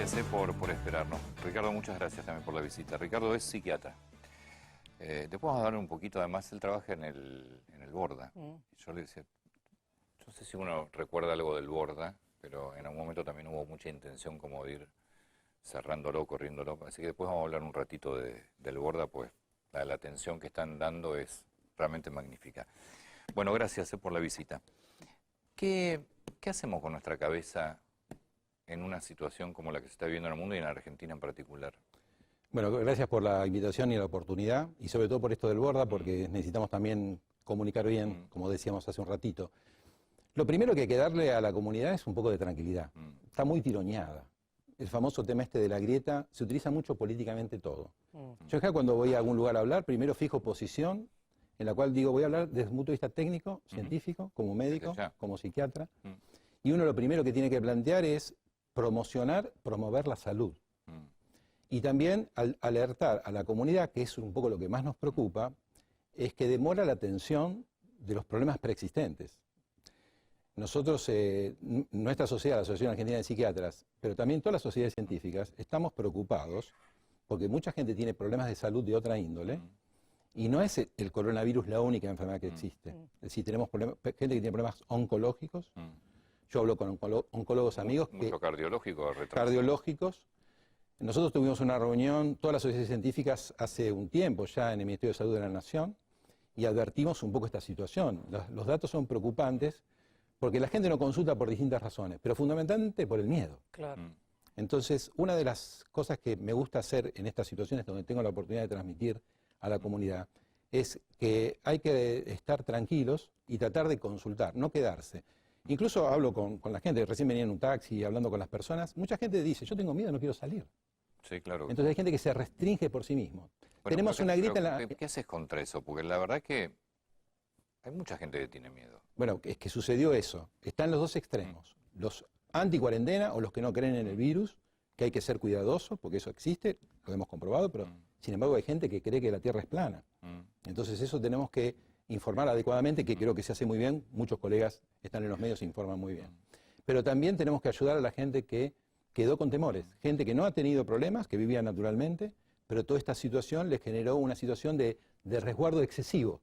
Gracias por esperarnos. Ricardo, muchas gracias también por la visita. Ricardo es psiquiatra. Después vamos a hablar un poquito, además él trabaja en el Borda. Yo le decía, no sé si uno recuerda algo del Borda, pero en algún momento también hubo mucha intención como de ir cerrándolo, corriéndolo. Así que después vamos a hablar un ratito del Borda, pues la atención que están dando es realmente magnífica. Bueno, gracias por la visita. ¿Qué hacemos con nuestra cabeza en una situación como la que se está viviendo en el mundo y en Argentina en particular? Bueno, gracias por la invitación y la oportunidad, y sobre todo por esto del Borda, porque necesitamos también comunicar bien, como decíamos hace un ratito. Lo primero que hay que darle a la comunidad es un poco de tranquilidad. Está muy tironeada. El famoso tema este de la grieta, se utiliza mucho políticamente todo. Yo acá cuando voy a algún lugar a hablar, primero fijo posición, en la cual digo, voy a hablar desde un punto de vista técnico, científico, como médico, como psiquiatra, y uno lo primero que tiene que plantear es promover la salud. Y también alertar a la comunidad, que es un poco lo que más nos preocupa, es que demora la atención de los problemas preexistentes. Nosotros, nuestra sociedad, la Asociación Argentina de Psiquiatras, pero también todas las sociedades científicas, estamos preocupados porque mucha gente tiene problemas de salud de otra índole y no es el coronavirus la única enfermedad que existe. Es decir, tenemos gente que tiene problemas oncológicos. Yo hablo con oncólogos amigos. Mucho cardiológico, cardiológicos. Nosotros tuvimos una reunión, todas las sociedades científicas, hace un tiempo ya en el Ministerio de Salud de la Nación, y advertimos un poco esta situación. Los datos son preocupantes porque la gente no consulta por distintas razones, pero fundamentalmente por el miedo. Claro. Entonces, una de las cosas que me gusta hacer en estas situaciones donde tengo la oportunidad de transmitir a la comunidad es que hay que estar tranquilos y tratar de consultar, no quedarse. Incluso hablo con la gente, recién venía en un taxi hablando con las personas, mucha gente dice, yo tengo miedo, no quiero salir. Sí, claro. Entonces hay gente que se restringe por sí mismo. Bueno, tenemos una grieta en la... ¿Qué haces contra eso? Porque la verdad que hay mucha gente que tiene miedo. Bueno, es que sucedió eso. Están los dos extremos. Los anti-cuarentena o los que no creen en el virus, que hay que ser cuidadosos, porque eso existe, lo hemos comprobado, pero sin embargo hay gente que cree que la Tierra es plana. Entonces eso tenemos que informar adecuadamente, que creo que se hace muy bien. Muchos colegas están en los medios e informan muy bien. Pero también tenemos que ayudar a la gente que quedó con temores. Gente que no ha tenido problemas, que vivía naturalmente, pero toda esta situación les generó una situación de resguardo excesivo.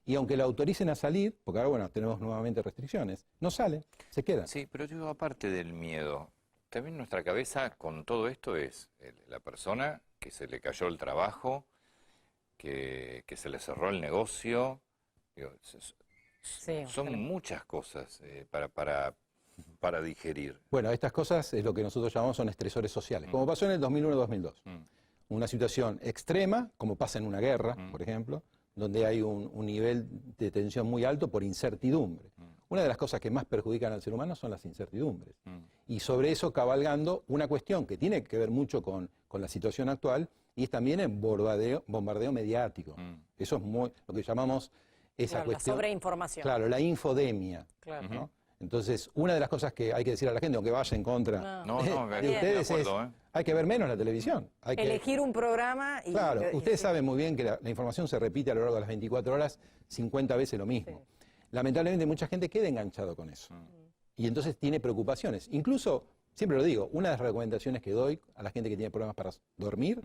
Y aunque la autoricen a salir, porque ahora, bueno, tenemos nuevamente restricciones, no salen, se quedan. Sí, pero yo digo, aparte del miedo, también nuestra cabeza con todo esto es la persona que se le cayó el trabajo, que se le cerró el negocio. Digo, son muchas cosas para digerir. Bueno, estas cosas es lo que nosotros llamamos son estresores sociales, como pasó en el 2001-2002. Una situación extrema, como pasa en una guerra, por ejemplo, donde hay un nivel de tensión muy alto por incertidumbre. Una de las cosas que más perjudican al ser humano son las incertidumbres. Y sobre eso cabalgando una cuestión que tiene que ver mucho con la situación actual, y es también el bombardeo mediático. Eso es lo que llamamos esa cuestión. La sobreinformación. Claro, la infodemia. Claro. ¿No? Entonces, una de las cosas que hay que decir a la gente, aunque vaya en contra de ustedes, es hay que ver menos la televisión. Hay elegir un programa y... Claro, ustedes saben muy bien que la información se repite a lo largo de las 24 horas 50 veces lo mismo. Lamentablemente mucha gente queda enganchado con eso. Y entonces tiene preocupaciones. Incluso, siempre lo digo, una de las recomendaciones que doy a la gente que tiene problemas para dormir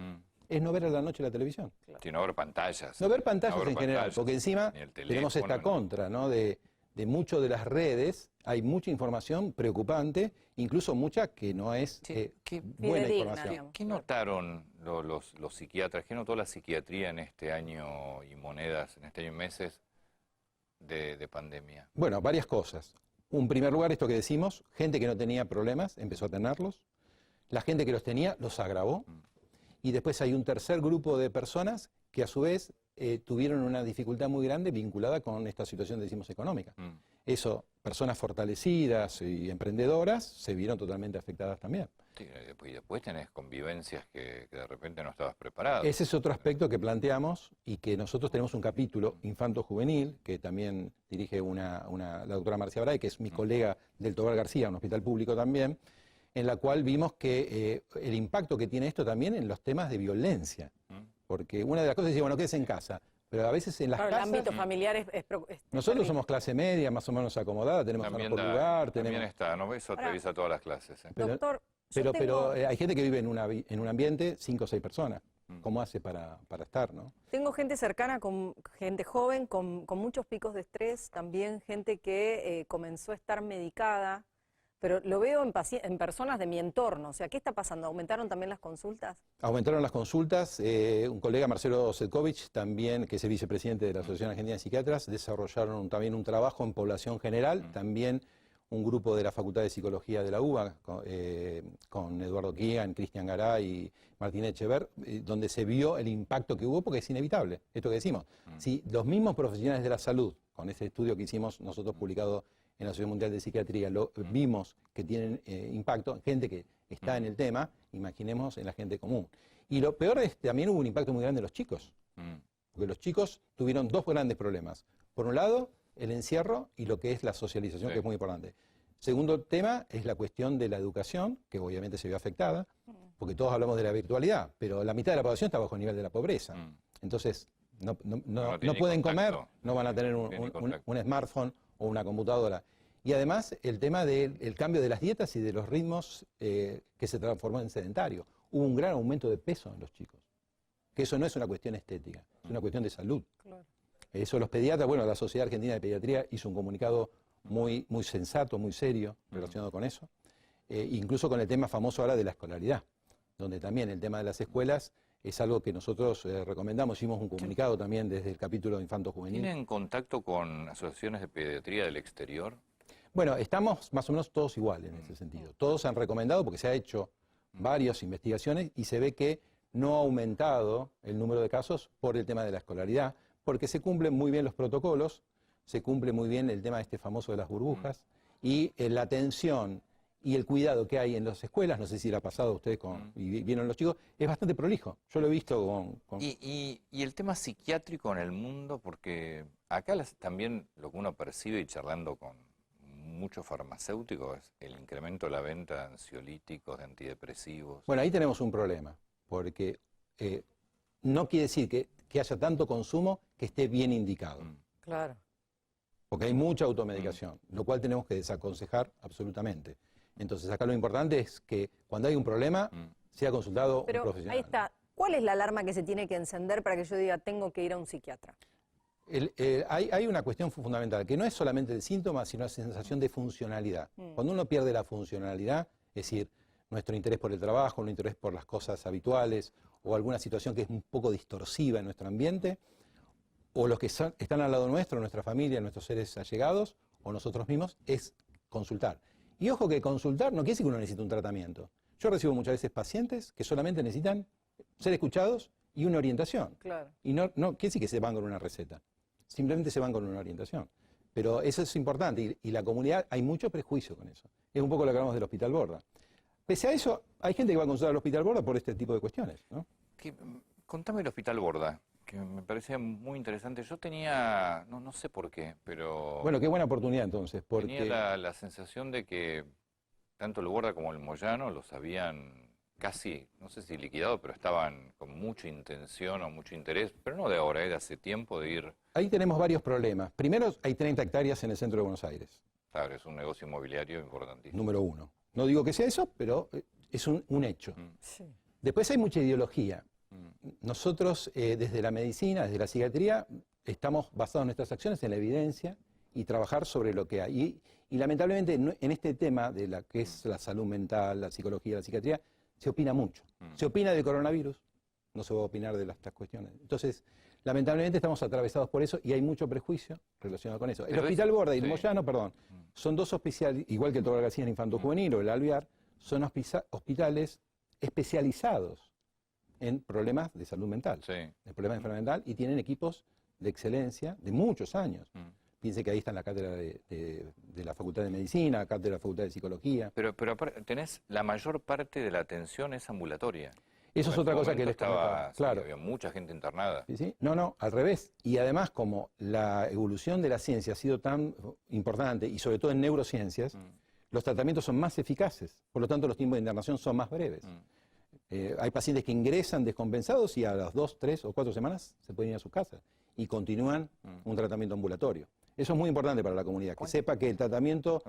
es no ver a la noche la televisión. Sí, no ver pantallas. No ver pantallas en general, porque encima tenemos esta contra, ¿no? De mucho de las redes, hay mucha información preocupante, incluso mucha que no es buena información. ¿Qué notaron los psiquiatras, qué notó la psiquiatría en este año y monedas, en este año y meses de pandemia? Bueno, varias cosas. En primer lugar, esto que decimos, gente que no tenía problemas empezó a tenerlos, la gente que los tenía los agravó, y después hay un tercer grupo de personas que a su vez tuvieron una dificultad muy grande vinculada con esta situación, decimos, económica. Eso, personas fortalecidas y emprendedoras se vieron totalmente afectadas también. Sí, y después tenés convivencias que de repente no estabas preparado. Ese es otro aspecto que planteamos y que nosotros tenemos un capítulo infanto-juvenil que también dirige la doctora Marcia Bray, que es mi colega del Tobar García, un hospital público también, en la cual vimos que el impacto que tiene esto también en los temas de violencia. Porque una de las cosas es decir, bueno, quédese en casa. Pero a veces en las casas... el ámbito familiar es nosotros terrible. Somos clase media, más o menos acomodada, tenemos También por lugar. También está, ¿no? Eso atraviesa todas las clases. Doctor, Pero hay gente que vive en un ambiente, 5 o 6 personas. ¿Cómo hace para estar, no? Tengo gente cercana, gente joven, con muchos picos de estrés, también gente que comenzó a estar medicada, pero lo veo en personas de mi entorno. O sea, ¿qué está pasando? ¿Aumentaron también las consultas? Aumentaron las consultas. Un colega, Marcelo Setkovich, también, que es el vicepresidente de la Asociación Argentina de Psiquiatras, desarrollaron también un trabajo en población general, también un grupo de la Facultad de Psicología de la UBA, con Eduardo Kiegan, Cristian Garay y Martín Echever, donde se vio el impacto que hubo, porque es inevitable, esto que decimos. Si los mismos profesionales de la salud, con ese estudio que hicimos nosotros publicado en la Asociación Mundial de Psiquiatría, vimos que tienen impacto en gente que está en el tema, imaginemos en la gente común. Y lo peor es que también hubo un impacto muy grande en los chicos, porque los chicos tuvieron 2 grandes problemas. Por un lado, el encierro y lo que es la socialización, que es muy importante. Segundo tema es la cuestión de la educación, que obviamente se vio afectada, porque todos hablamos de la virtualidad, pero la mitad de la población está bajo el nivel de la pobreza. Entonces, no pueden comer, no van a tener un smartphone o una computadora. Y además, el tema del cambio de las dietas y de los ritmos que se transformó en sedentario. Hubo un gran aumento de peso en los chicos, que eso no es una cuestión estética, es una cuestión de salud. Claro. Eso los pediatras, bueno, la Sociedad Argentina de Pediatría hizo un comunicado muy sensato, muy serio relacionado con eso, incluso con el tema famoso ahora de la escolaridad, donde también el tema de las escuelas es algo que nosotros recomendamos. Hicimos un comunicado también desde el capítulo de Infanto Juvenil. ¿Tienen contacto con asociaciones de pediatría del exterior? Bueno, estamos más o menos todos iguales en ese sentido. Todos han recomendado, porque se ha hecho varias investigaciones y se ve que no ha aumentado el número de casos por el tema de la escolaridad, porque se cumplen muy bien los protocolos, se cumple muy bien el tema este famoso de las burbujas, y la atención y el cuidado que hay en las escuelas, no sé si le ha pasado a ustedes y vieron los chicos, es bastante prolijo. Yo lo he visto con... Y el tema psiquiátrico en el mundo, porque acá también lo que uno percibe y charlando con muchos farmacéuticos es el incremento de la venta de ansiolíticos, de antidepresivos. Bueno, ahí tenemos un problema, porque no quiere decir que haya tanto consumo que esté bien indicado. Claro. Porque hay mucha automedicación, lo cual tenemos que desaconsejar absolutamente. Entonces acá lo importante es que cuando hay un problema, sea consultado un profesional. Ahí está. ¿Cuál es la alarma que se tiene que encender para que yo diga tengo que ir a un psiquiatra? Hay una cuestión fundamental, que no es solamente el síntoma, sino la sensación de funcionalidad. Cuando uno pierde la funcionalidad, es decir, nuestro interés por el trabajo, nuestro interés por las cosas habituales, o alguna situación que es un poco distorsiva en nuestro ambiente, o los que están al lado nuestro, nuestra familia, nuestros seres allegados, o nosotros mismos, es consultar. Y ojo que consultar no quiere decir que uno necesita un tratamiento. Yo recibo muchas veces pacientes que solamente necesitan ser escuchados y una orientación. Claro. Y no quiere decir que se van con una receta, simplemente se van con una orientación. Pero eso es importante y la comunidad, hay mucho prejuicio con eso. Es un poco lo que hablamos del Hospital Borda. Pese a eso, hay gente que va a consultar al Hospital Borda por este tipo de cuestiones, ¿no? Contame el Hospital Borda, que me parecía muy interesante. Yo tenía, no sé por qué, pero... Bueno, qué buena oportunidad entonces, porque... Tenía la sensación de que tanto el Borda como el Moyano los habían casi, no sé si liquidado, pero estaban con mucha intención o mucho interés, pero no de ahora, de hace tiempo de ir... Ahí tenemos varios problemas. Primero, hay 30 hectáreas en el centro de Buenos Aires. Claro, es un negocio inmobiliario importantísimo. Número uno. No digo que sea eso, pero es un hecho. Sí. Después hay mucha ideología. Nosotros, desde la medicina, desde la psiquiatría, estamos basados en nuestras acciones en la evidencia y trabajar sobre lo que hay. Y lamentablemente en este tema de la que es la salud mental, la psicología, la psiquiatría, se opina mucho. Se opina del coronavirus, no se va a opinar de estas cuestiones. Entonces, lamentablemente estamos atravesados por eso y hay mucho prejuicio relacionado con eso. El Hospital Borda y el Moyano, son dos hospitales, igual que el Tobar García en Infanto Juvenil o el Alvear, son hospitales especializados en problemas de salud mental, en problemas de enfermedad mental, y tienen equipos de excelencia de muchos años. Piense que ahí está en la cátedra de la Facultad de Medicina, cátedra de la Facultad de Psicología. Pero tenés, la mayor parte de la atención es ambulatoria. Eso es otra cosa que les comentaba. Claro. Había mucha gente internada. ¿Sí? No, al revés. Y además, como la evolución de la ciencia ha sido tan importante, y sobre todo en neurociencias, los tratamientos son más eficaces. Por lo tanto, los tiempos de internación son más breves. Hay pacientes que ingresan descompensados y a las 2, 3 o 4 semanas se pueden ir a sus casas y continúan un tratamiento ambulatorio. Eso es muy importante para la comunidad, que sepa que el tratamiento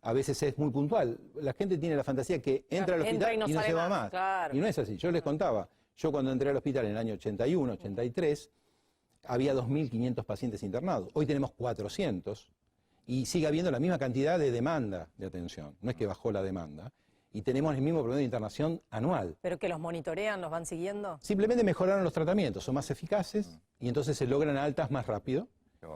a veces es muy puntual. La gente tiene la fantasía que entra al hospital y no se va más. Claro. Y no es así. Yo les contaba, yo cuando entré al hospital en el año 81, 83, había 2.500 pacientes internados. Hoy tenemos 400 y sigue habiendo la misma cantidad de demanda de atención. No es que bajó la demanda. Y tenemos el mismo promedio de internación anual. ¿Pero que los monitorean, los van siguiendo? Simplemente mejoraron los tratamientos, son más eficaces y entonces se logran altas más rápido.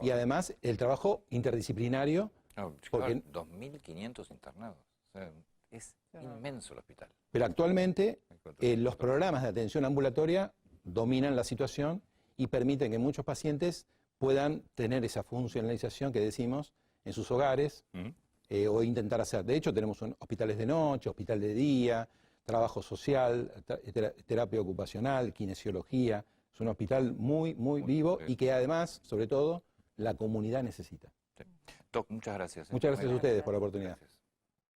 Y además el trabajo interdisciplinario. No, porque, 2.500 internados. O sea, es inmenso el hospital. Pero actualmente los programas de atención ambulatoria dominan la situación y permiten que muchos pacientes puedan tener esa funcionalización que decimos en sus hogares o intentar hacer. De hecho, tenemos hospitales de noche, hospital de día, trabajo social, terapia ocupacional, kinesiología. Es un hospital muy vivo y que además, sobre todo, la comunidad necesita. Sí. Doc, muchas gracias. Muchas gracias a ustedes por la oportunidad. Gracias.